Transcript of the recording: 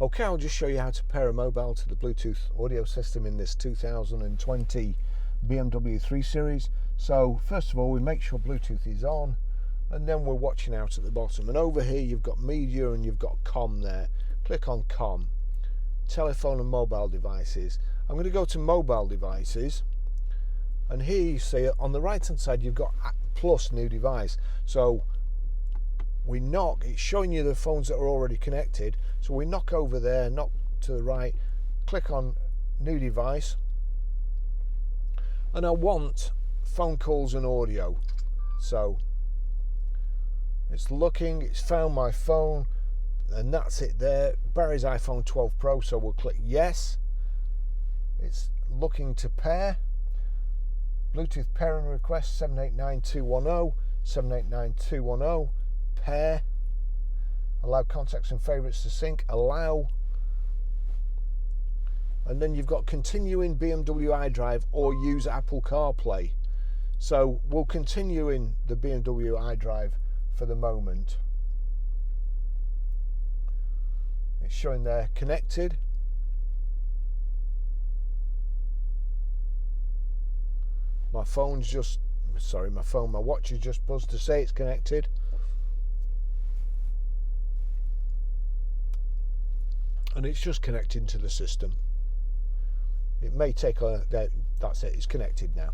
Okay, I'll just show you how to pair a mobile to the Bluetooth audio system in this 2020 BMW 3 Series. So first of all, we make sure Bluetooth is on, and then we're watching out at the bottom. And over here you've got media and you've got COM there. Click on COM, telephone and mobile devices. I'm going to go to mobile devices, and here you see on the right hand side you've got plus new device. So we knock, it's showing you the phones that are already connected, so we knock over there, knock to the right, click on new device, and I want phone calls and audio. So it's looking, it's found my phone, and that's it there. Barry's iPhone 12 Pro, so we'll click yes. It's looking to pair. Bluetooth pairing request 789210, 789210. Pair, allow contacts and favorites to sync, allow, and then you've got continue in BMW iDrive or use Apple CarPlay. So we'll continue in the BMW iDrive for the moment. It's showing there connected. My watch has just buzzed to say it's connected. And it's just connecting to the system. It may take that's it, it's connected now.